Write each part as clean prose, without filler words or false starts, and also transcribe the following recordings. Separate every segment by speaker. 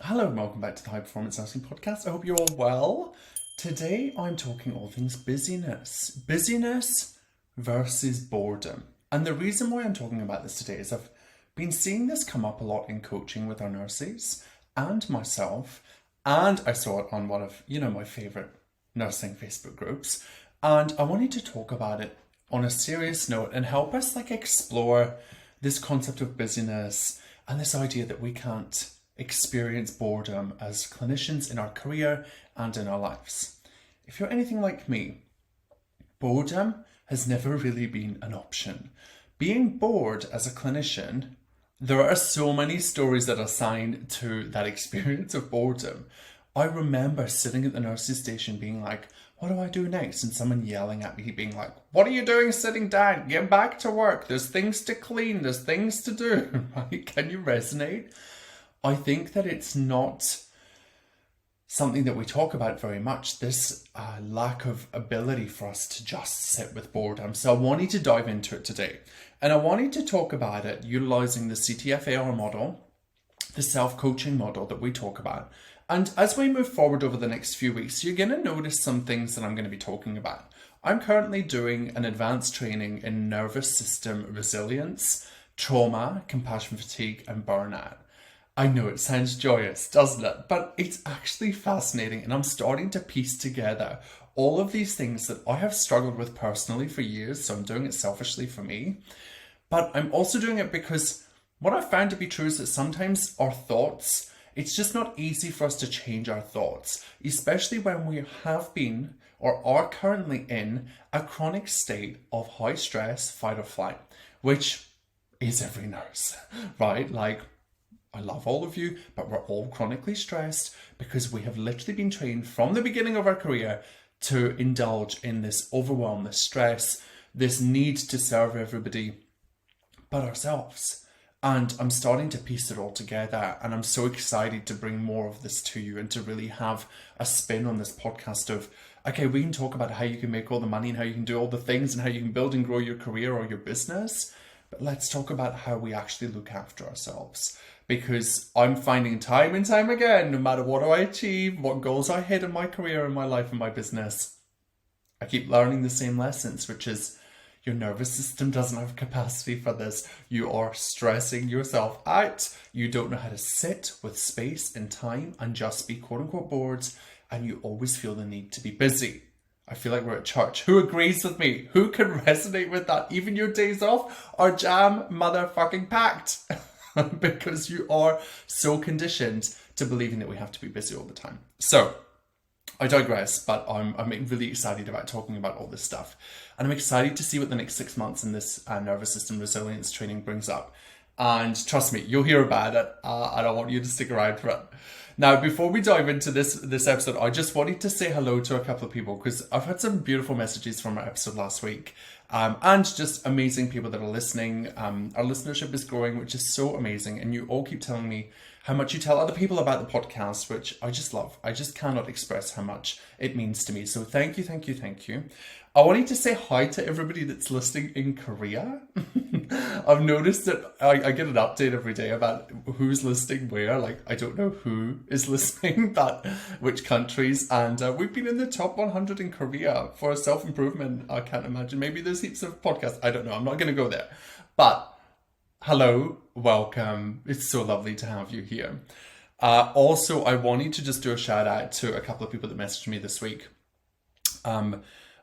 Speaker 1: Hello and welcome back to the High Performance Nursing Podcast. I hope you're all well. Today I'm talking all things busyness. Busyness versus boredom. And the reason why I'm talking about this today is I've been seeing this come up a lot in coaching with our nurses and myself. And I saw it on one of, my favourite nursing Facebook groups. And I wanted to talk about it on a serious note and help us explore this concept of busyness and this idea that we can't experience boredom as clinicians in our career and in our lives. If you're anything like me, boredom has never really been an option. Being bored as a clinician, there are so many stories that are assigned to that experience of boredom. I remember sitting at the nurse's station being like, what do I do next? And someone yelling at me being like, what are you doing sitting down? Get back to work. There's things to clean. There's things to do. Right? Can you resonate? I think that it's not something that we talk about very much, this lack of ability for us to just sit with boredom. So I wanted to dive into it today. And I wanted to talk about it utilizing the CTFAR model, the self-coaching model that we talk about. And as we move forward over the next few weeks, you're going to notice some things that I'm going to be talking about. I'm currently doing an advanced training in nervous system resilience, trauma, compassion fatigue, and burnout. I know it sounds joyous, doesn't it? But it's actually fascinating, and I'm starting to piece together all of these things that I have struggled with personally for years, so I'm doing it selfishly for me. But I'm also doing it because what I've found to be true is that sometimes our thoughts, it's just not easy for us to change our thoughts, especially when we have been or are currently in a chronic state of high stress, fight or flight, which is every nurse, right? I love all of you, but we're all chronically stressed because we have literally been trained from the beginning of our career to indulge in this overwhelm, this stress, this need to serve everybody but ourselves. And I'm starting to piece it all together, and I'm so excited to bring more of this to you and to really have a spin on this podcast of, okay, we can talk about how you can make all the money and how you can do all the things and how you can build and grow your career or your business. But let's talk about how we actually look after ourselves. Because I'm finding time and time again, no matter what I achieve, what goals I hit in my career, in my life, in my business, I keep learning the same lessons, which is your nervous system doesn't have capacity for this. You are stressing yourself out. You don't know how to sit with space and time and just be quote unquote bored. And you always feel the need to be busy. I feel like we're at church. Who agrees with me? Who can resonate with that? Even your days off are jam motherfucking packed. Because you are so conditioned to believing that we have to be busy all the time. So I digress, but I'm really excited about talking about all this stuff. And I'm excited to see what the next 6 months in this nervous system resilience training brings up. And trust me, you'll hear about it. And I want you to stick around for it. Now, before we dive into this episode, I just wanted to say hello to a couple of people because I've had some beautiful messages from our episode last week. And just amazing people that are listening. Our listenership is growing, which is so amazing. And you all keep telling me how much you tell other people about the podcast, which I just love. I just cannot express how much it means to me. So thank you, thank you, thank you. I wanted to say hi to everybody that's listening in Korea. I've noticed that I get an update every day about who's listening where. I don't know who is listening, but which countries. And we've been in the top 100 in Korea for self-improvement. I can't imagine. Maybe there's heaps of podcasts. I don't know. I'm not going to go there. But hello, welcome. It's so lovely to have you here. Also, I wanted to just do a shout out to a couple of people that messaged me this week.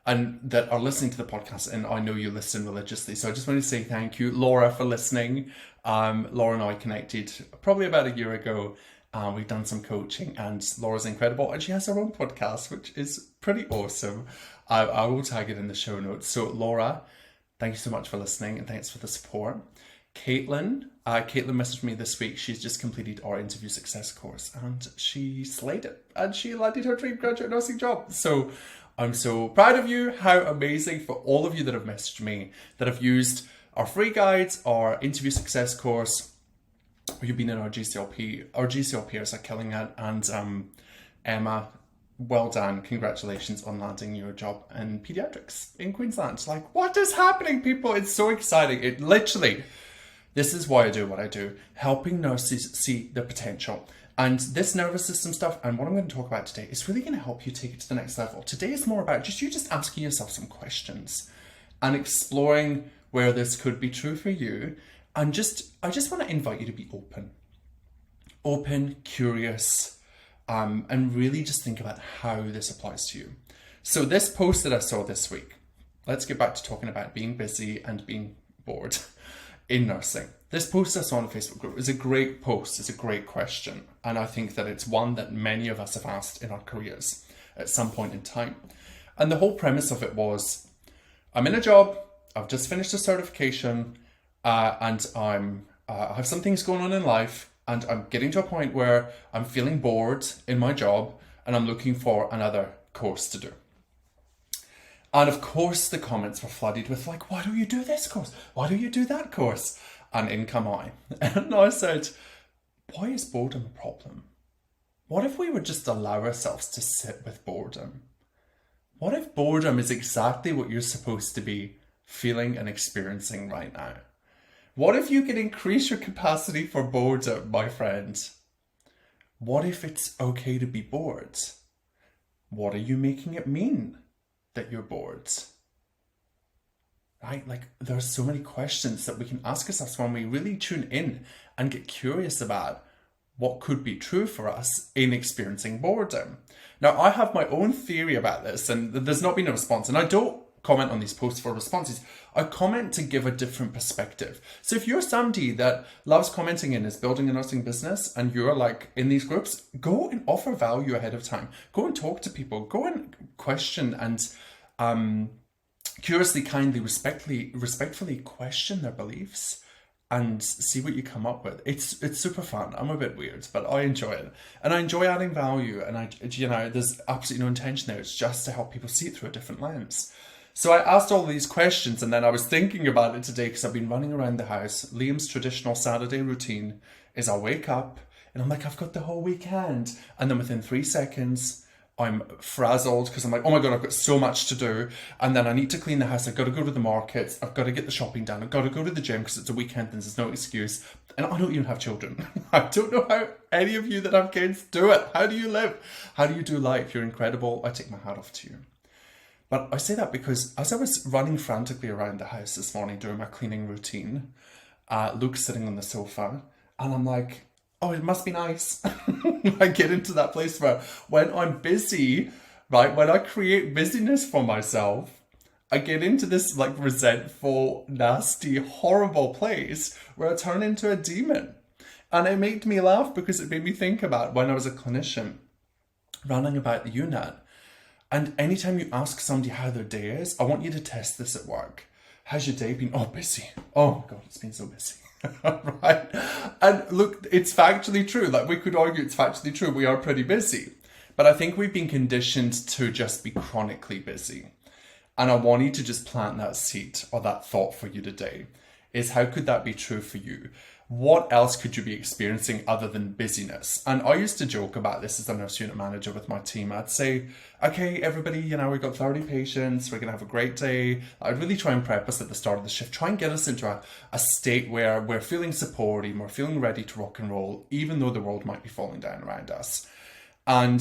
Speaker 1: And that are listening to the podcast, and I know you listen religiously. So I just want to say thank you, Laura, for listening. Laura and I connected probably about a year ago. We've done some coaching, and Laura's incredible. And she has her own podcast, which is pretty awesome. I will tag it in the show notes. So Laura, thank you so much for listening, and thanks for the support. Caitlin messaged me this week. She's just completed our interview success course, and she slayed it. And she landed her dream graduate nursing job. So I'm so proud of you. How amazing for all of you that have messaged me, that have used our free guides, our interview success course, or you've been in our GCLP. Our GCLPers are killing it. And Emma, well done. Congratulations on landing your job in pediatrics in Queensland. What is happening, people? It's so exciting. This is why I do what I do, helping nurses see the potential. And this nervous system stuff and what I'm going to talk about today is really going to help you take it to the next level. Today is more about just asking yourself some questions and exploring where this could be true for you. And I just want to invite you to be open, curious, and really just think about how this applies to you. So this post that I saw this week, let's get back to talking about being busy and being bored in nursing. This post I saw on a Facebook group is a great post. It's a great question. And I think that it's one that many of us have asked in our careers at some point in time. And the whole premise of it was, I'm in a job, I've just finished a certification, and I have some things going on in life, and I'm getting to a point where I'm feeling bored in my job, and I'm looking for another course to do. And of course, the comments were flooded with like, why don't you do this course? Why don't you do that course? And in come I. And I said, why is boredom a problem? What if we would just allow ourselves to sit with boredom? What if boredom is exactly what you're supposed to be feeling and experiencing right now? What if you can increase your capacity for boredom, my friend? What if it's okay to be bored? What are you making it mean that you're bored? Right? Like, there are so many questions that we can ask ourselves when we really tune in and get curious about what could be true for us in experiencing boredom. Now, I have my own theory about this, and there's not been a response, and I don't comment on these posts for responses. I comment to give a different perspective. So if you're somebody that loves commenting and is building a nursing business and you're like in these groups, go and offer value ahead of time. Go and talk to people. Go and question and curiously, kindly, respectfully question their beliefs and see what you come up with. It's super fun. I'm a bit weird, but I enjoy it. And I enjoy adding value, and there's absolutely no intention there. It's just to help people see it through a different lens. So I asked all these questions, and then I was thinking about it today because I've been running around the house. Liam's traditional Saturday routine is I wake up and I'm like, I've got the whole weekend. And then within 3 seconds, I'm frazzled because I'm like, oh my God, I've got so much to do. And then I need to clean the house. I've got to go to the markets. I've got to get the shopping done. I've got to go to the gym because it's a weekend and there's no excuse. And I don't even have children. I don't know how any of you that have kids do it. How do you live? How do you do life? You're incredible. I take my hat off to you. But I say that because as I was running frantically around the house this morning doing my cleaning routine, Luke's sitting on the sofa and I'm like, oh, it must be nice. I get into that place where when I'm busy, right, when I create busyness for myself, I get into this like resentful, nasty, horrible place where I turn into a demon. And it made me laugh because it made me think about when I was a clinician running about the unit. And anytime you ask somebody how their day is, I want you to test this at work. How's your day been? Oh, busy. Oh my God, it's been so busy. Right? And look, it's factually true. Like, we could argue it's factually true. We are pretty busy. But I think we've been conditioned to just be chronically busy. And I want you to just plant that seed or that thought for you today, is how could that be true for you? What else could you be experiencing other than busyness? And I used to joke about this as a nurse unit manager with my team. I'd say, okay, everybody, we've got 30 patients. We're going to have a great day. I'd really try and prep us at the start of the shift. Try and get us into a state where we're feeling supported and we're feeling ready to rock and roll, even though the world might be falling down around us. And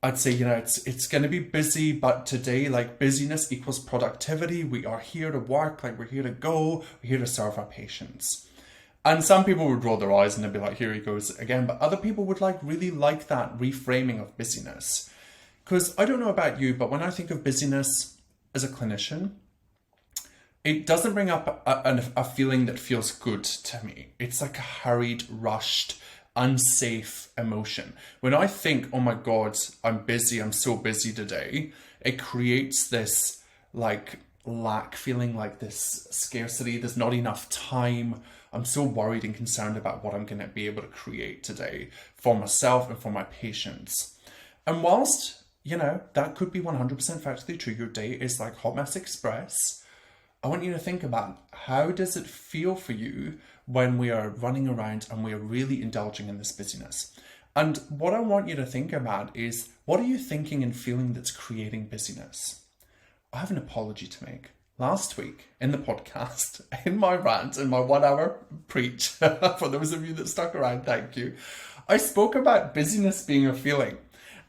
Speaker 1: I'd say, it's going to be busy, but today, like, busyness equals productivity. We are here to work, like, we're here to go. We're here to serve our patients. And some people would roll their eyes and they'd be like, here he goes again. But other people would really like that reframing of busyness. Because I don't know about you, but when I think of busyness as a clinician, it doesn't bring up a feeling that feels good to me. It's like a hurried, rushed, unsafe emotion. When I think, oh my God, I'm busy, I'm so busy today, it creates this like lack feeling, like this scarcity. There's not enough time. I'm so worried and concerned about what I'm going to be able to create today for myself and for my patients. And whilst, that could be 100% factually true, your day is like Hot Mess Express, I want you to think about, how does it feel for you when we are running around and we are really indulging in this busyness? And what I want you to think about is, what are you thinking and feeling that's creating busyness? I have an apology to make. last week in the podcast, in my rant, in my 1 hour preach, for those of you that stuck around, thank you. I spoke about busyness being a feeling.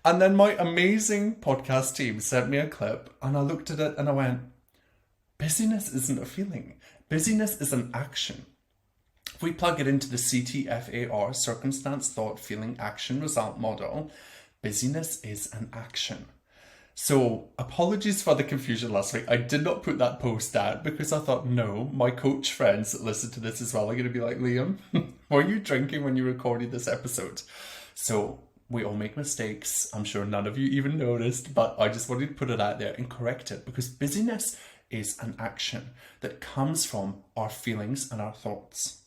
Speaker 1: And then my amazing podcast team sent me a clip and I looked at it and I went, busyness isn't a feeling. Busyness is an action. If we plug it into the CTFAR, circumstance, thought, feeling, action, result model, busyness is an action. So apologies for the confusion last week. I did not put that post out because I thought, no, my coach friends that listen to this as well are going to be like, Liam, were you drinking when you recorded this episode? So we all make mistakes. I'm sure none of you even noticed, but I just wanted to put it out there and correct it because busyness is an action that comes from our feelings and our thoughts.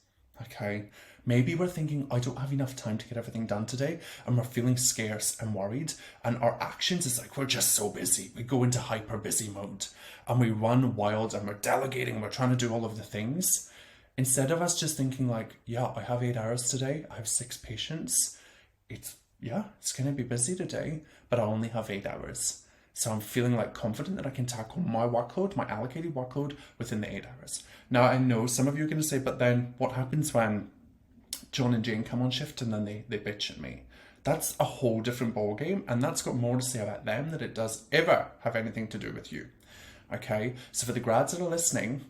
Speaker 1: Okay, maybe we're thinking, I don't have enough time to get everything done today, and we're feeling scarce and worried, and our actions is like, we're just so busy. We go into hyper busy mode and we run wild and we're delegating and we're trying to do all of the things instead of us just thinking like, yeah, I have 8 hours today, I have 6 patients, it's going to be busy today, but I only have 8 hours. So I'm feeling like confident that I can tackle my workload, my allocated workload within the 8 hours. Now, I know some of you are going to say, but then what happens when John and Jane come on shift and then they bitch at me? That's a whole different ballgame, and that's got more to say about them than it does ever have anything to do with you. Okay, so for the grads that are listening,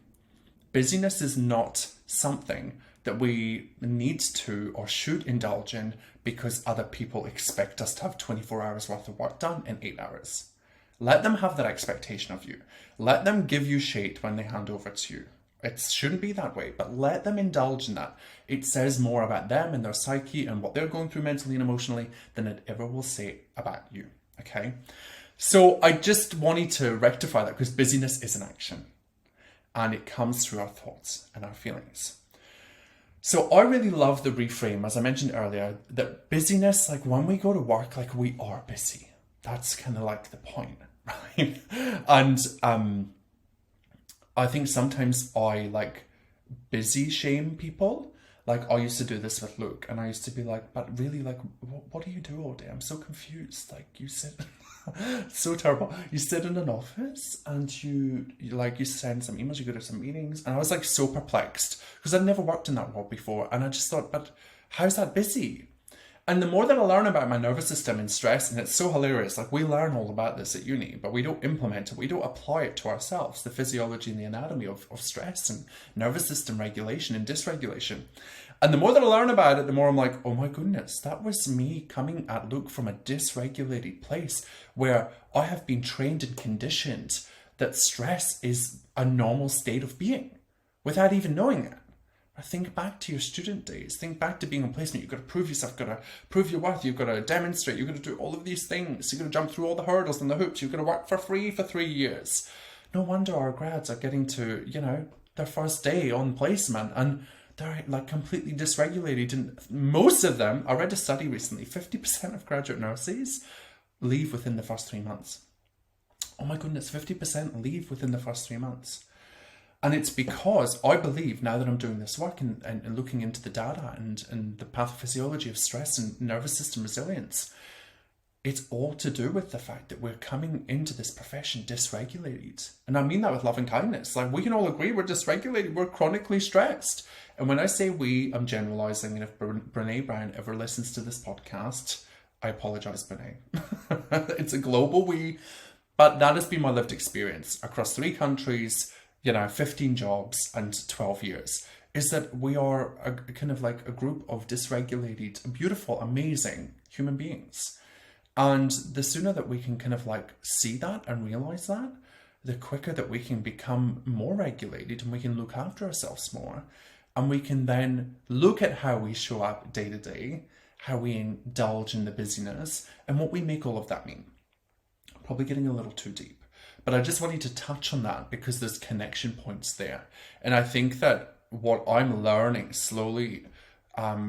Speaker 1: busyness is not something that we need to or should indulge in because other people expect us to have 24 hours worth of work done in 8 hours. Let them have that expectation of you. Let them give you shit when they hand over to you. It shouldn't be that way, but let them indulge in that. It says more about them and their psyche and what they're going through mentally and emotionally than it ever will say about you, okay? So I just wanted to rectify that because busyness is an action and it comes through our thoughts and our feelings. So I really love the reframe, as I mentioned earlier, that busyness, like when we go to work, like we are busy. That's kind of like the point, right? And I think sometimes I like busy shame people. Like I used to do this with Luke and I used to be like, but really, like, what do you do all day? I'm so confused. Like you sit, so terrible. You sit in an office and you send some emails, you go to some meetings. And I was like so perplexed because I'd never worked in that world before. And I just thought, but how's that busy? And the more that I learn about my nervous system and stress, and it's so hilarious, like we learn all about this at uni, but we don't implement it, we don't apply it to ourselves, the physiology and the anatomy of stress and nervous system regulation and dysregulation. And the more that I learn about it, the more I'm like, oh my goodness, that was me coming at Luke from a dysregulated place where I have been trained and conditioned that stress is a normal state of being without even knowing it. Think back to your student days. Think back to being on placement. You've got to prove yourself. You've got to prove your worth. You've got to demonstrate. You've got to do all of these things. You've got to jump through all the hurdles and the hoops. You've got to work for free for 3 years. No wonder our grads are getting to, their first day on placement and they're like completely dysregulated. And most of them, I read a study recently, 50% of graduate nurses leave within the first 3 months. Oh my goodness, 50% leave within the first 3 months. And it's because I believe now that I'm doing this work and looking into the data and the pathophysiology of stress and nervous system resilience, it's all to do with the fact that we're coming into this profession dysregulated. And I mean that with love and kindness. Like we can all agree we're dysregulated, we're chronically stressed. And when I say we, I'm generalizing. And if Brene Brown ever listens to this podcast, I apologize, Brene. It's a global we, but that has been my lived experience across 3 countries, 15 jobs and 12 years, is that we are a kind of like a group of dysregulated, beautiful, amazing human beings. And the sooner that we can kind of like see that and realize that, the quicker that we can become more regulated and we can look after ourselves more. And we can then look at how we show up day to day, how we indulge in the busyness and what we make all of that mean. Probably getting a little too deep. But I just wanted to touch on that because there's connection points there. And I think that what I'm learning slowly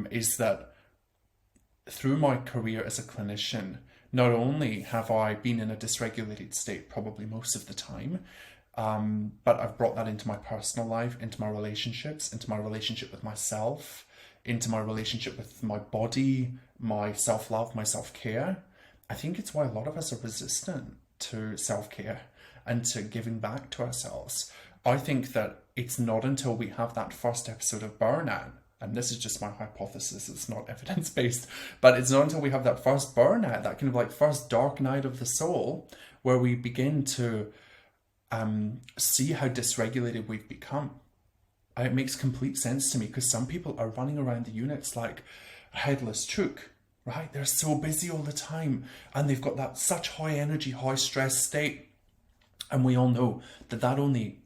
Speaker 1: is that through my career as a clinician, not only have I been in a dysregulated state probably most of the time, but I've brought that into my personal life, into my relationships, into my relationship with myself, into my relationship with my body, my self-love, my self-care. I think it's why a lot of us are resistant to self-care and to giving back to ourselves. I think that it's not until we have that first episode of burnout, and this is just my hypothesis, it's not evidence-based, but it's not until we have that first burnout, that kind of like first dark night of the soul, where we begin to see how dysregulated we've become. And it makes complete sense to me, because some people are running around the units like a headless chook, right? They're so busy all the time, and they've got that such high energy, high stress state. And we all know that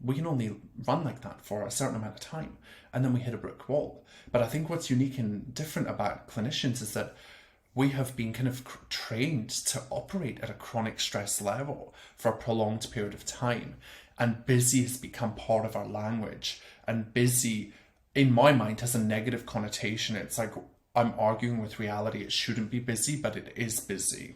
Speaker 1: we can only run like that for a certain amount of time, and then we hit a brick wall. But I think what's unique and different about clinicians is that we have been kind of trained to operate at a chronic stress level for a prolonged period of time. And busy has become part of our language. And busy, in my mind, has a negative connotation. It's like I'm arguing with reality. It shouldn't be busy, but it is busy.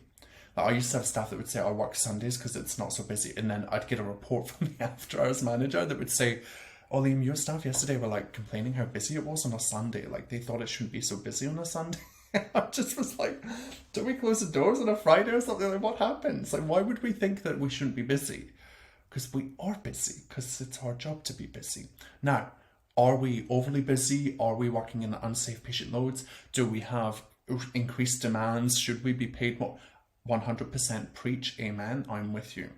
Speaker 1: Like, I used to have staff that would say, I work Sundays because it's not so busy. And then I'd get a report from the after hours manager that would say, oh, Liam, your staff yesterday were like complaining how busy it was on a Sunday. Like they thought it shouldn't be so busy on a Sunday. I just was like, don't we close the doors on a Friday or something? Like, what happens? Like, why would we think that we shouldn't be busy? Because we are busy, because it's our job to be busy. Now, are we overly busy? Are we working in unsafe patient loads? Do we have increased demands? Should we be paid more? 100% preach, amen, I'm with you.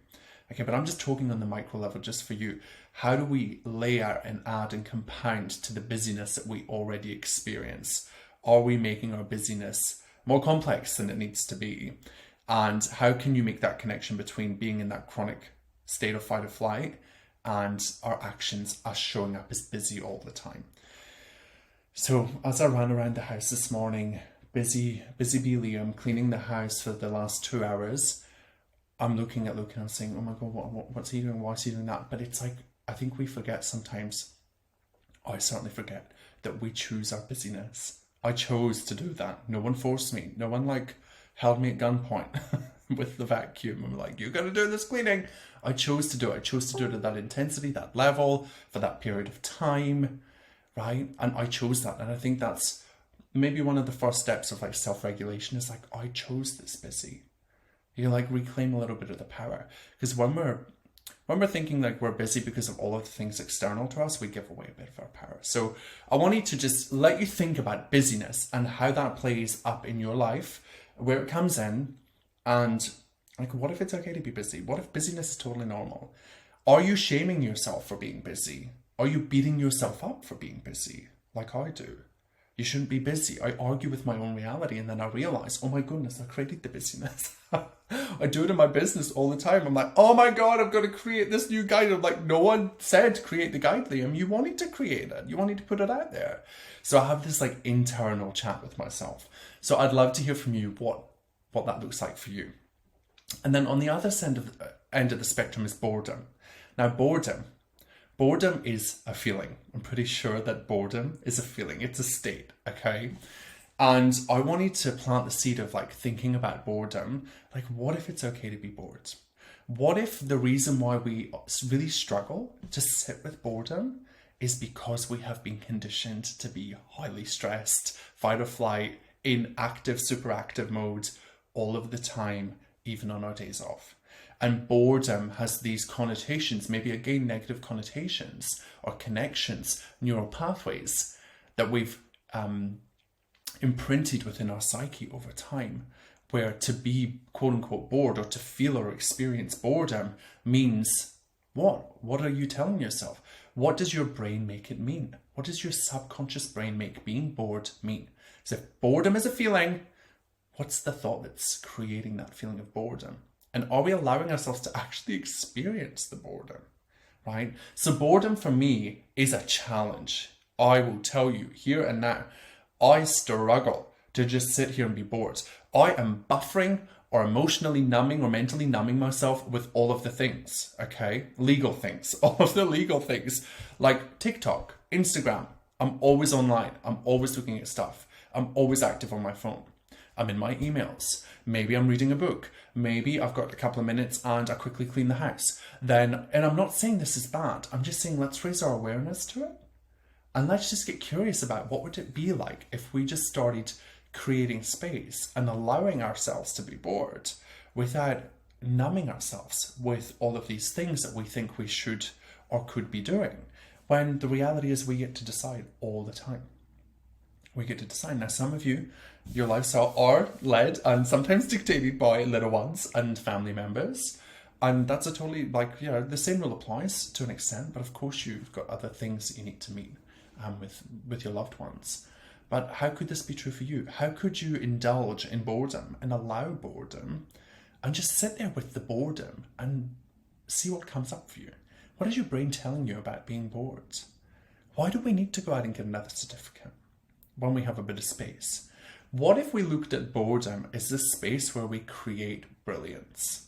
Speaker 1: Okay, but I'm just talking on the micro level just for you. How do we layer and add and compound to the busyness that we already experience? Are we making our busyness more complex than it needs to be? And how can you make that connection between being in that chronic state of fight or flight and our actions, us showing up as busy all the time? So as I ran around the house this morning, busy bee Liam, cleaning the house for the last 2 hours, I'm looking at Luke and I'm saying, oh my God, what's he doing? Why is he doing that? But it's like, I think we forget sometimes, I certainly forget, that we choose our busyness. I chose to do that. No one forced me. No one like held me at gunpoint with the vacuum. I'm like, you got to do this cleaning. I chose to do it. I chose to do it at that intensity, that level, for that period of time, right? And I chose that. And I think that's maybe one of the first steps of like self-regulation is like, I chose this busy. You like reclaim a little bit of the power. Because when we're thinking like we're busy because of all of the things external to us, we give away a bit of our power. So I wanted to just let you think about busyness and how that plays up in your life, where it comes in, and like, what if it's okay to be busy? What if busyness is totally normal? Are you shaming yourself for being busy? Are you beating yourself up for being busy? Like I do. You shouldn't be busy. I argue with my own reality, and then I realize, oh my goodness, I created the busyness. I do it in my business all the time. I'm like, oh my God, I've got to create this new guide. I'm like, no one said create the guide, Liam. You wanted to create it. You wanted to put it out there. So I have this like internal chat with myself. So I'd love to hear from you what that looks like for you. And then on the other end of the spectrum is boredom. Now, boredom is a feeling. I'm pretty sure that boredom is a feeling. It's a state, okay? And I wanted to plant the seed of like thinking about boredom. Like, what if it's okay to be bored? What if the reason why we really struggle to sit with boredom is because we have been conditioned to be highly stressed, fight or flight, in active, super active mode all of the time, even on our days off. And boredom has these connotations, maybe again negative connotations or connections, neural pathways that we've imprinted within our psyche over time, where to be quote unquote bored or to feel or experience boredom means what? What are you telling yourself? What does your brain make it mean? What does your subconscious brain make being bored mean? So if boredom is a feeling, what's the thought that's creating that feeling of boredom? And are we allowing ourselves to actually experience the boredom, right? So boredom for me is a challenge. I will tell you here and now, I struggle to just sit here and be bored. I am buffering or emotionally numbing or mentally numbing myself with all of the things, okay? Legal things, all of the legal things, like TikTok, Instagram. I'm always online. I'm always looking at stuff. I'm always active on my phone. I'm in my emails. Maybe I'm reading a book. Maybe I've got a couple of minutes and I quickly clean the house. And I'm not saying this is bad. I'm just saying let's raise our awareness to it. And let's just get curious about what would it be like if we just started creating space and allowing ourselves to be bored without numbing ourselves with all of these things that we think we should or could be doing. When the reality is we get to decide all the time. We get to decide. Now, some of you, your lifestyle are led and sometimes dictated by little ones and family members. And that's a totally, the same rule applies to an extent, but of course you've got other things that you need to meet with your loved ones. But how could this be true for you? How could you indulge in boredom and allow boredom and just sit there with the boredom and see what comes up for you? What is your brain telling you about being bored? Why do we need to go out and get another certificate when we have a bit of space? What if we looked at boredom as the space where we create brilliance?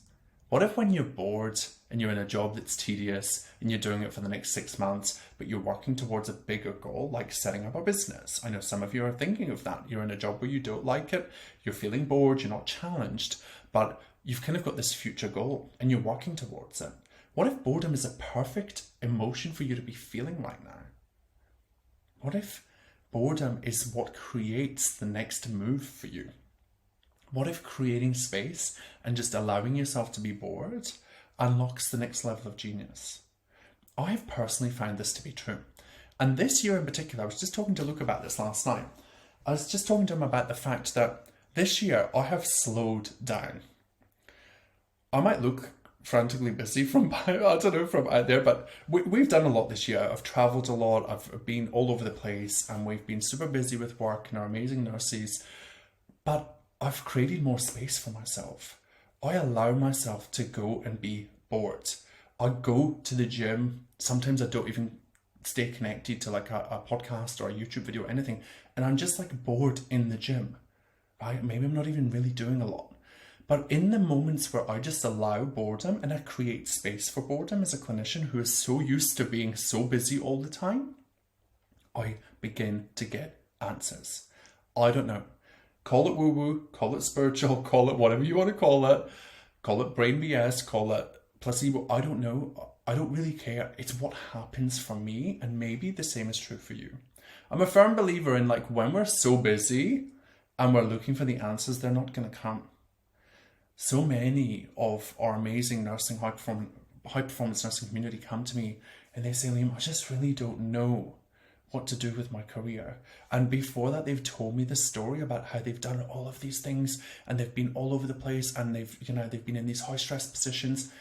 Speaker 1: What if when you're bored and you're in a job that's tedious and you're doing it for the next 6 months, but you're working towards a bigger goal, like setting up a business? I know some of you are thinking of that. You're in a job where you don't like it, you're feeling bored, you're not challenged, but you've kind of got this future goal and you're working towards it. What if boredom is a perfect emotion for you to be feeling right now? What if boredom is what creates the next move for you? What if creating space and just allowing yourself to be bored unlocks the next level of genius? I've personally found this to be true. And this year in particular, I was just talking to Luke about this last night. I was just talking to him about the fact that this year I have slowed down. I might look frantically busy from out there, but we've done a lot this year. I've traveled a lot, I've been all over the place, and we've been super busy with work and our amazing nurses. But I've created more space for myself. I allow myself to go and be bored. I go to the gym. Sometimes I don't even stay connected to like a podcast or a YouTube video or anything. And I'm just like bored in the gym, right? Maybe I'm not even really doing a lot. But in the moments where I just allow boredom and I create space for boredom as a clinician who is so used to being so busy all the time, I begin to get answers. I don't know. Call it woo-woo, call it spiritual, call it whatever you want to call it brain BS, call it placebo. I don't know. I don't really care. It's what happens for me, and maybe the same is true for you. I'm a firm believer in like when we're so busy and we're looking for the answers, they're not going to come. So many of our amazing nursing, high performance nursing community come to me and they say, Liam, I just really don't know what to do with my career. And before that, they've told me the story about how they've done all of these things and they've been all over the place and they've been in these high stress positions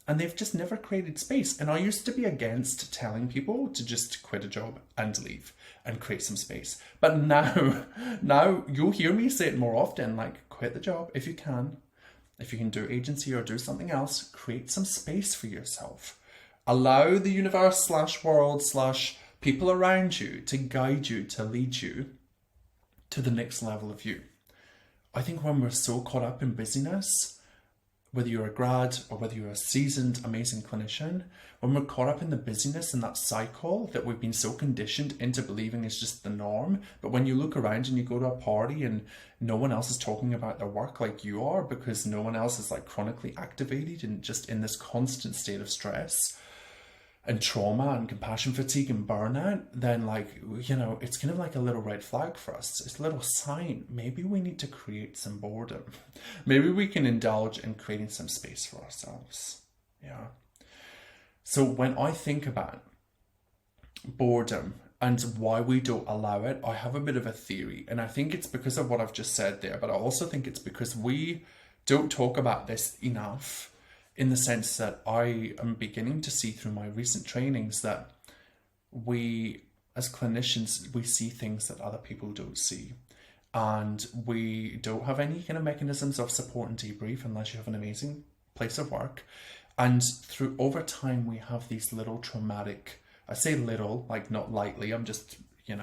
Speaker 1: and they've just never created space. And I used to be against telling people to just quit a job and leave and create some space. But now you'll hear me say it more often, like quit the job if you can. If you can do agency or do something else, create some space for yourself. Allow the universe /world/ people around you to guide you, to lead you to the next level of you. I think when we're so caught up in busyness, whether you're a grad or whether you're a seasoned, amazing clinician, when we're caught up in the busyness and that cycle that we've been so conditioned into believing is just the norm, but when you look around and you go to a party and no one else is talking about their work like you are because no one else is like chronically activated and just in this constant state of stress and trauma and compassion fatigue and burnout, then it's kind of like a little red flag for us. It's a little sign. Maybe we need to create some boredom. Maybe we can indulge in creating some space for ourselves. Yeah. So when I think about boredom and why we don't allow it, I have a bit of a theory. And I think it's because of what I've just said there, but I also think it's because we don't talk about this enough, in the sense that I am beginning to see through my recent trainings that we, as clinicians, we see things that other people don't see. And we don't have any kind of mechanisms of support and debrief unless you have an amazing place of work. And through over time, we have these little traumatic, I say little, like not lightly, I'm just,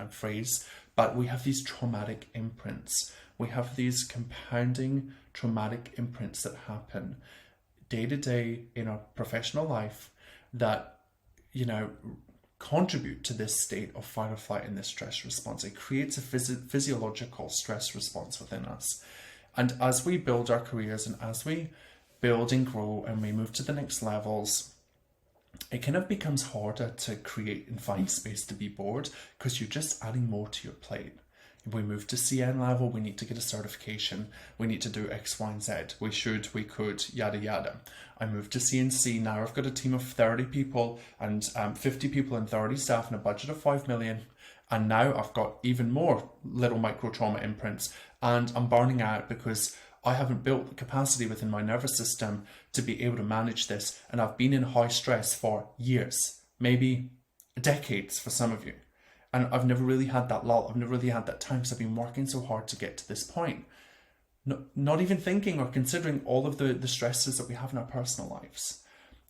Speaker 1: phrase, but we have these traumatic imprints. We have these compounding traumatic imprints that happen day to day in our professional life that, contribute to this state of fight or flight in this stress response. It creates a physiological stress response within us. And as we build our careers and as we build and grow and we move to the next levels, it kind of becomes harder to create and find space to be bored because you're just adding more to your plate. If we move to CN level, we need to get a certification. We need to do X, Y, and Z. We should, we could, yada, yada. I moved to CNC. Now I've got a team of 30 people and 50 people and 30 staff and a budget of 5 million. And now I've got even more little micro trauma imprints, and I'm burning out because I haven't built the capacity within my nervous system to be able to manage this. And I've been in high stress for years, maybe decades for some of you. And I've never really had that lull. I've never really had that time because I've been working so hard to get to this point. Not even thinking or considering all of the stresses that we have in our personal lives.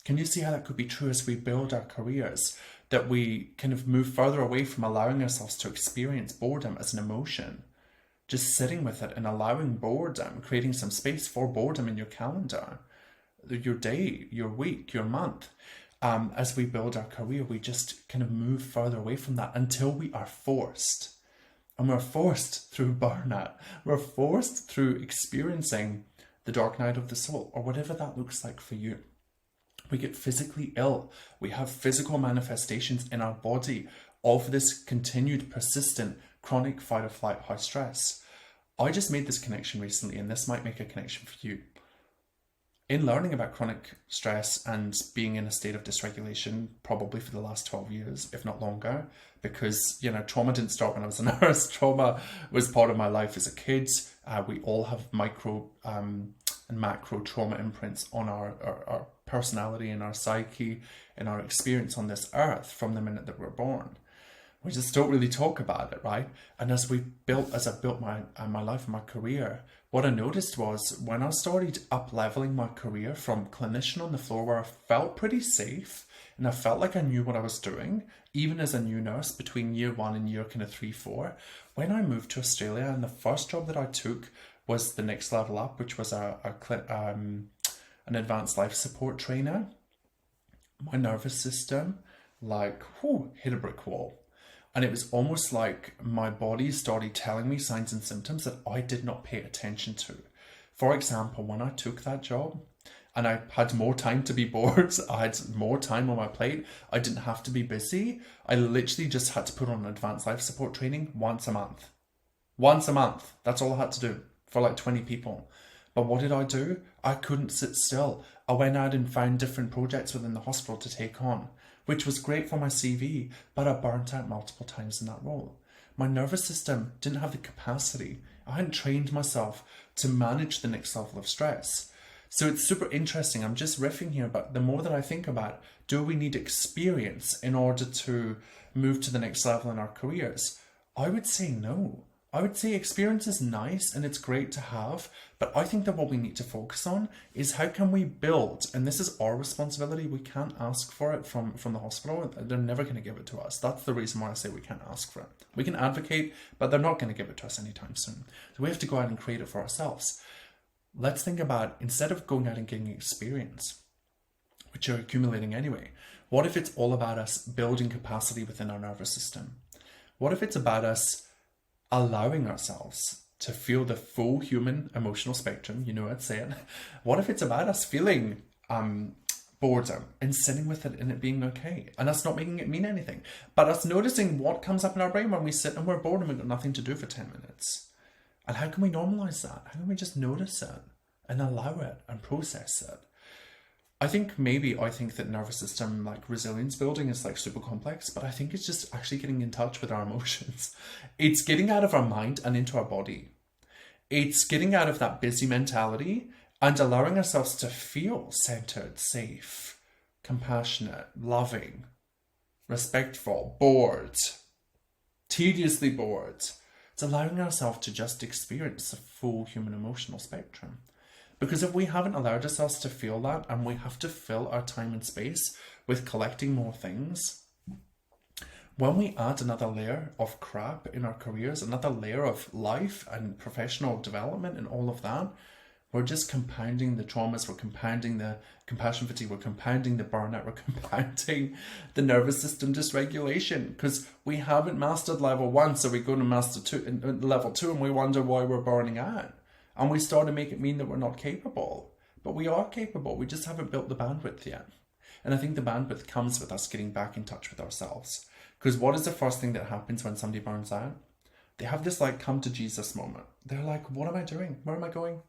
Speaker 1: Can you see how that could be true as we build our careers? That we kind of move further away from allowing ourselves to experience boredom as an emotion. Just sitting with it and allowing boredom, creating some space for boredom in your calendar, your day, your week, your month. As we build our career, we just kind of move further away from that until we are forced. And we're forced through burnout. We're forced through experiencing the dark night of the soul, or whatever that looks like for you. We get physically ill. We have physical manifestations in our body of this continued, persistent, chronic fight or flight high stress. I just made this connection recently, and this might make a connection for you. In learning about chronic stress and being in a state of dysregulation, probably for the last 12 years, if not longer, because, trauma didn't start when I was a nurse. Trauma was part of my life as a kid. We all have micro and macro trauma imprints on our personality and our psyche and our experience on this earth from the minute that we're born. We just don't really talk about it, right? And as I built my life and my career, what I noticed was when I started up-leveling my career from clinician on the floor, where I felt pretty safe and I felt like I knew what I was doing, even as a new nurse between year 1 and year kind of 3, 4, when I moved to Australia, and the first job that I took was the next level up, which was an advanced life support trainer, my nervous system hit a brick wall. And it was almost like my body started telling me signs and symptoms that I did not pay attention to. For example, when I took that job and I had more time to be bored, I had more time on my plate, I didn't have to be busy. I literally just had to put on advanced life support training once a month. Once a month. That's all I had to do for 20 people. But what did I do? I couldn't sit still. I went out and found different projects within the hospital to take on, which was great for my CV, but I burnt out multiple times in that role. My nervous system didn't have the capacity. I hadn't trained myself to manage the next level of stress. So it's super interesting. I'm just riffing here, but the more that I think about, do we need experience in order to move to the next level in our careers? I would say no. I would say experience is nice and it's great to have, but I think that what we need to focus on is how can we build, and this is our responsibility. We can't ask for it from the hospital. They're never going to give it to us. That's the reason why I say we can't ask for it. We can advocate, but they're not going to give it to us anytime soon. So we have to go out and create it for ourselves. Let's think about, instead of going out and getting experience, which you're accumulating anyway, what if it's all about us building capacity within our nervous system? What if it's about us allowing ourselves to feel the full human emotional spectrum? I'd say it. What if it's about us feeling boredom and sitting with it and it being okay, and us not making it mean anything, but us noticing what comes up in our brain when we sit and we're bored and we've got nothing to do for 10 minutes? And how can we normalize that? How can we just notice it and allow it and process it? I think that nervous system resilience building is super complex, but I think it's just actually getting in touch with our emotions. It's getting out of our mind and into our body. It's getting out of that busy mentality and allowing ourselves to feel centered, safe, compassionate, loving, respectful, bored, tediously bored. It's allowing ourselves to just experience the full human emotional spectrum. Because if we haven't allowed ourselves to feel that, and we have to fill our time and space with collecting more things, when we add another layer of crap in our careers, another layer of life and professional development and all of that, we're just compounding the traumas, we're compounding the compassion fatigue, we're compounding the burnout, we're compounding the nervous system dysregulation, because we haven't mastered level 1, so we go to master level 2 and we wonder why we're burning out. And we start to make it mean that we're not capable. But we are capable. We just haven't built the bandwidth yet. And I think the bandwidth comes with us getting back in touch with ourselves. Because what is the first thing that happens when somebody burns out? they have this like come to Jesus moment. They're like, what am I doing? Where am I going?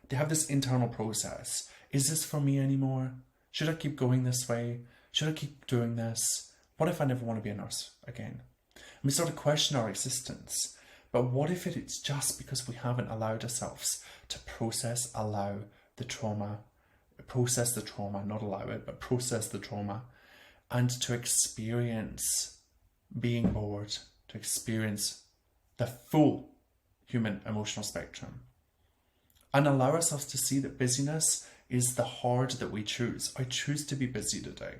Speaker 1: They have this internal process. Is this for me anymore? Should I keep going this way? Should I keep doing this? What if I never want to be a nurse again? And we sort of question our existence. But what if it's just because we haven't allowed ourselves to process, allow the trauma, process the trauma, not allow it, but process the trauma, and to experience being bored, to experience the full human emotional spectrum, and allow ourselves to see that busyness is the hard that we choose. I choose to be busy today.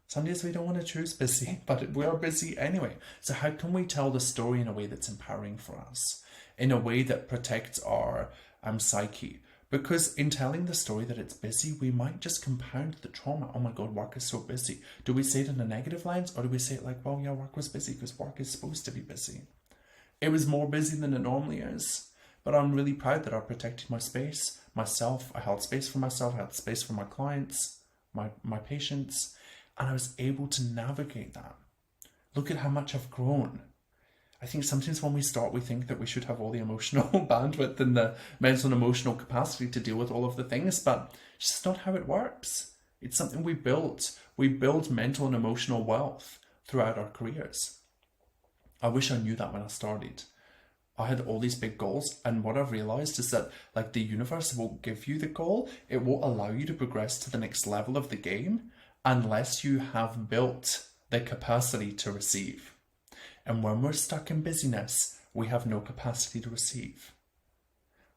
Speaker 1: Some days we don't want to choose busy, but we are busy anyway. So how can we tell the story in a way that's empowering for us, in a way that protects our psyche? Because in telling the story that it's busy, we might just compound the trauma. Oh my God, work is so busy. Do we say it in a negative lens, or do we say it like, well, yeah, work was busy because work is supposed to be busy? It was more busy than it normally is. But I'm really proud that I protected my space, myself. I held space for myself, I held space for my clients, my patients, and I was able to navigate that. Look at how much I've grown. I think sometimes when we start, we think that we should have all the emotional bandwidth and the mental and emotional capacity to deal with all of the things, but it's just not how it works. It's something we built. We build mental and emotional wealth throughout our careers. I wish I knew that when I started. I had all these big goals, and what I've realized is that like the universe won't give you the goal. It won't allow you to progress to the next level of the game unless you have built the capacity to receive. And when we're stuck in busyness, we have no capacity to receive.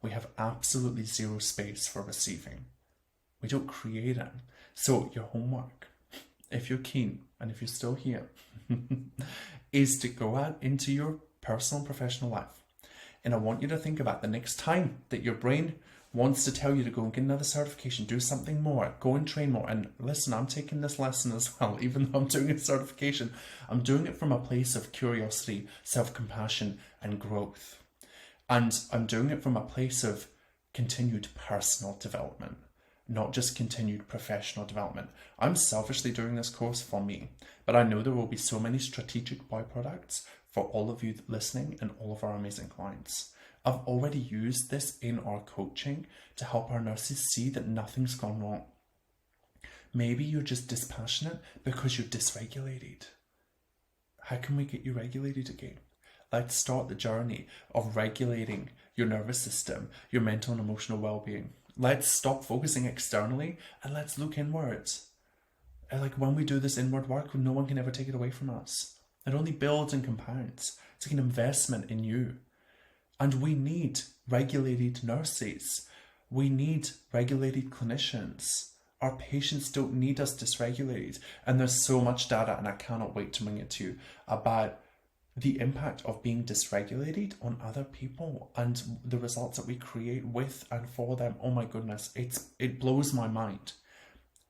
Speaker 1: We have absolutely zero space for receiving. We don't create it. So your homework, if you're keen and if you're still here, is to go out into your personal and professional life. And I want you to think about the next time that your brain wants to tell you to go and get another certification, do something more, go and train more. And listen, I'm taking this lesson as well, even though I'm doing a certification. I'm doing it from a place of curiosity, self-compassion, and growth. And I'm doing it from a place of continued personal development, not just continued professional development. I'm selfishly doing this course for me, but I know there will be so many strategic byproducts for all of you listening and all of our amazing clients. I've already used this in our coaching to help our nurses see that nothing's gone wrong. Maybe you're just dispassionate because you're dysregulated. How can we get you regulated again? Let's start the journey of regulating your nervous system, your mental and emotional well-being. Let's stop focusing externally and let's look inwards. And like when we do this inward work, no one can ever take it away from us. It only builds and compounds. It's like an investment in you. And we need regulated nurses. We need regulated clinicians. Our patients don't need us dysregulated. And there's so much data, and I cannot wait to bring it to you, about the impact of being dysregulated on other people and the results that we create with and for them. Oh my goodness, it blows my mind.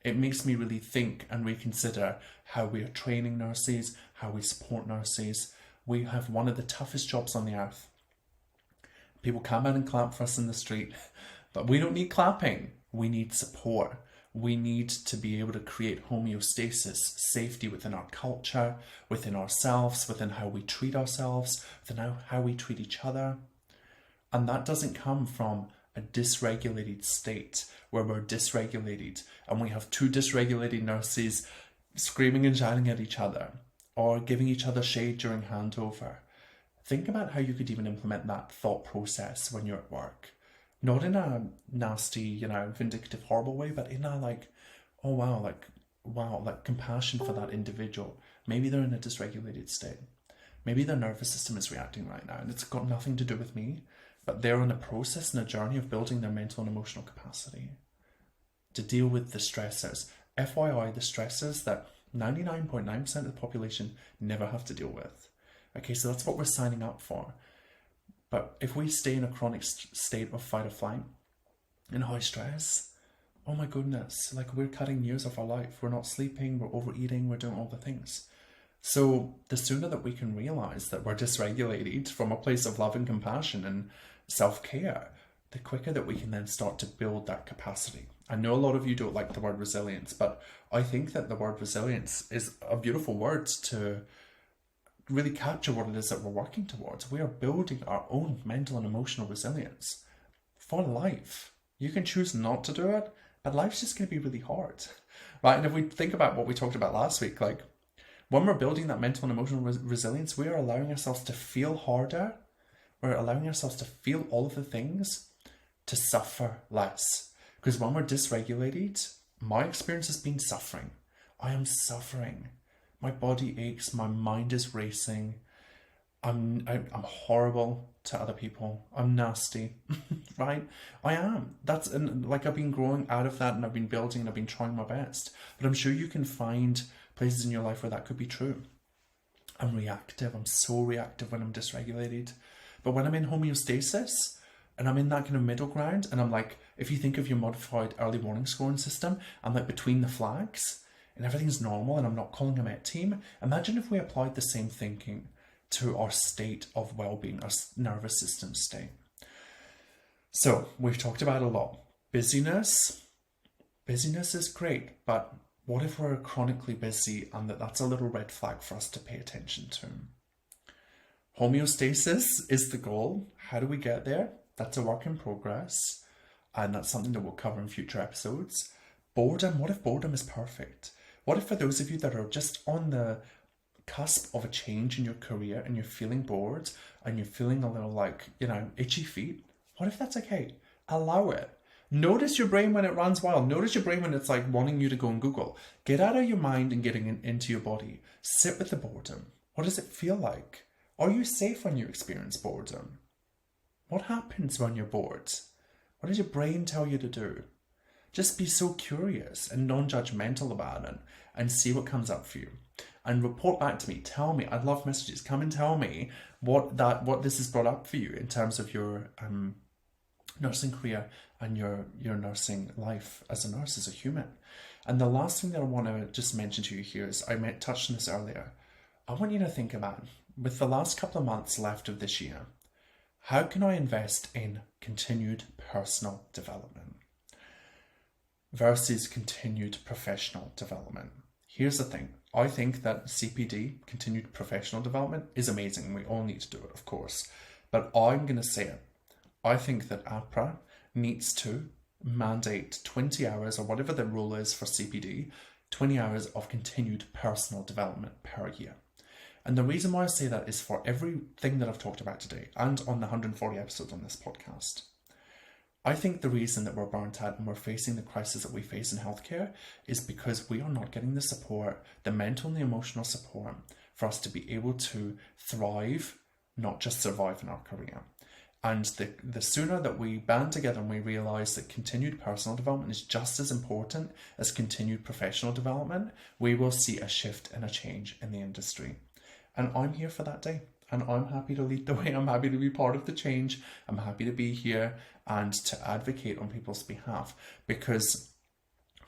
Speaker 1: It makes me really think and reconsider how we are training nurses, how we support nurses. We have one of the toughest jobs on the earth. People come out and clap for us in the street, but we don't need clapping. We need support. We need to be able to create homeostasis, safety within our culture, within ourselves, within how we treat ourselves, within how we treat each other. And that doesn't come from a dysregulated state where we're dysregulated and we have two dysregulated nurses screaming and shouting at each other or giving each other shade during handover. Think about how you could even implement that thought process when you're at work. Not in a nasty, vindictive, horrible way, but in a like compassion for that individual. Maybe they're in a dysregulated state. Maybe their nervous system is reacting right now and it's got nothing to do with me, but they're in a process and a journey of building their mental and emotional capacity to deal with the stressors. FYI, the stressors that 99.9% of the population never have to deal with. Okay, so that's what we're signing up for. But if we stay in a chronic state of fight or flight and high stress, oh my goodness, like we're cutting years of our life. We're not sleeping, we're overeating, we're doing all the things. So the sooner that we can realize that we're dysregulated from a place of love and compassion and self-care, the quicker that we can then start to build that capacity. I know a lot of you don't like the word resilience, but I think that the word resilience is a beautiful word to really capture what it is that we're working towards. We are building our own mental and emotional resilience for life. You can choose not to do it, but life's just going to be really hard, right? And if we think about what we talked about last week, like when we're building that mental and emotional resilience, we are allowing ourselves to feel harder. We're allowing ourselves to feel all of the things to suffer less. Because when we're dysregulated, my experience has been suffering. I am suffering. My body aches. My mind is racing. I'm horrible to other people. I'm nasty, right? I am. And like I've been growing out of that, and I've been building, and I've been trying my best. But I'm sure you can find places in your life where that could be true. I'm reactive. I'm so reactive when I'm dysregulated. But when I'm in homeostasis and I'm in that kind of middle ground, and I'm like, if you think of your modified early warning scoring system, I'm like between the flags and everything's normal and I'm not calling a met team. Imagine if we applied the same thinking to our state of well-being, our nervous system state. So we've talked about a lot. Busyness is great, but what if we're chronically busy and that's a little red flag for us to pay attention to? Homeostasis is the goal. How do we get there? That's a work in progress, and that's something that we'll cover in future episodes. Boredom, what if boredom is perfect? What if for those of you that are just on the cusp of a change in your career and you're feeling bored and you're feeling a little like, itchy feet, what if that's okay? Allow it. Notice your brain when it runs wild. Notice your brain when it's like wanting you to go and Google. Get out of your mind and getting into your body. Sit with the boredom. What does it feel like? Are you safe when you experience boredom? What happens when you're bored? What does your brain tell you to do? Just be so curious and non-judgmental about it and see what comes up for you. And report back to me. Tell me. I'd love messages. Come and tell me what this has brought up for you in terms of your nursing career and your nursing life as a nurse, as a human. And the last thing that I want to just mention to you here is, I touched on this earlier. I want you to think about, with the last couple of months left of this year, how can I invest in continued personal development versus continued professional development? Here's the thing. I think that CPD, continued professional development, is amazing. We all need to do it, of course. But I'm going to say it. I think that APRA needs to mandate 20 hours, or whatever the rule is for CPD, 20 hours of continued personal development per year. And the reason why I say that is for everything that I've talked about today and on the 140 episodes on this podcast. I think the reason that we're burnt out and we're facing the crisis that we face in healthcare is because we are not getting the support, the mental and the emotional support, for us to be able to thrive, not just survive in our career. And the sooner that we band together and we realise that continued personal development is just as important as continued professional development, we will see a shift and a change in the industry. And I'm here for that day. And I'm happy to lead the way. I'm happy to be part of the change. I'm happy to be here and to advocate on people's behalf. Because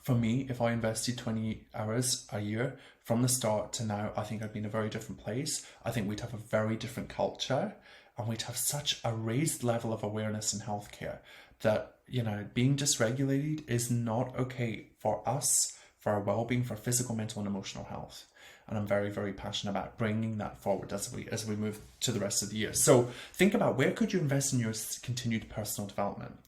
Speaker 1: for me, if I invested 20 hours a year from the start to now, I think I'd be in a very different place. I think we'd have a very different culture, and we'd have such a raised level of awareness in healthcare that, being dysregulated is not okay for us, for our well-being, for physical, mental, and emotional health. And I'm very, very passionate about bringing that forward as we move to the rest of the year. So think about, where could you invest in your continued personal development?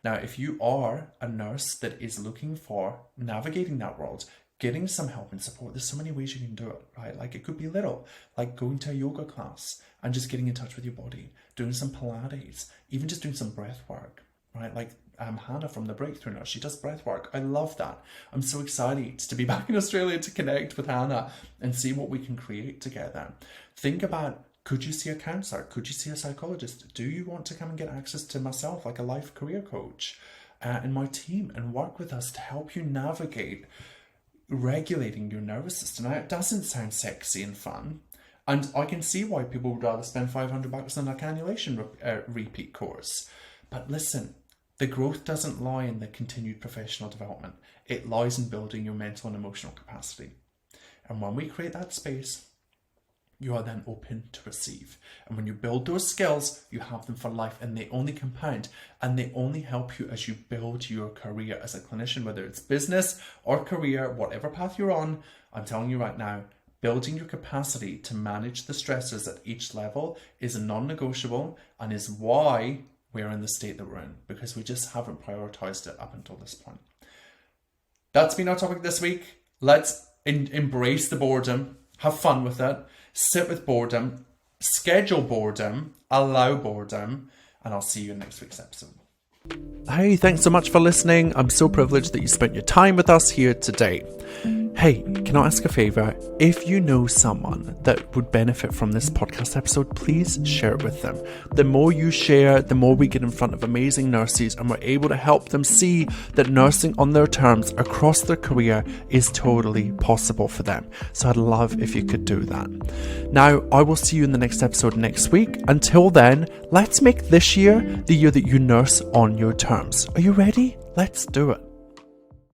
Speaker 1: Now, if you are a nurse that is looking for navigating that world, getting some help and support, there's so many ways you can do it, right? Like, it could be little, like going to a yoga class and just getting in touch with your body, doing some Pilates, even just doing some breath work, right? Like Hannah from the Breakthrough Nurse, she does breath work. I love that. I'm so excited to be back in Australia to connect with Hannah and see what we can create together. Think about, could you see a counsellor? Could you see a psychologist? Do you want to come and get access to myself, like a life career coach, and my team, and work with us to help you navigate regulating your nervous system? Now, it doesn't sound sexy and fun, and I can see why people would rather spend $500 on a cannulation repeat course. But listen, the growth doesn't lie in the continued professional development. It lies in building your mental and emotional capacity. And when we create that space, you are then open to receive. And when you build those skills, you have them for life, and they only compound, and they only help you as you build your career as a clinician, whether it's business or career, whatever path you're on. I'm telling you right now, Building your capacity to manage the stressors at each level is non-negotiable and is why we're in the state that we're in, because we just haven't prioritized it up until this point. That's been our topic this week. Let's embrace the boredom, have fun with it, sit with boredom, schedule boredom, allow boredom, and I'll see you in next week's episode. Hey, thanks so much for listening. I'm so privileged that you spent your time with us here today. Hey, can I ask a favour? If you know someone that would benefit from this podcast episode, please share it with them. The more you share, the more we get in front of amazing nurses and we're able to help them see that nursing on their terms across their career is totally possible for them. So I'd love if you could do that. Now, I will see you in the next episode next week. Until then, let's make this year the year that you nurse on your terms. Are you ready? Let's do it.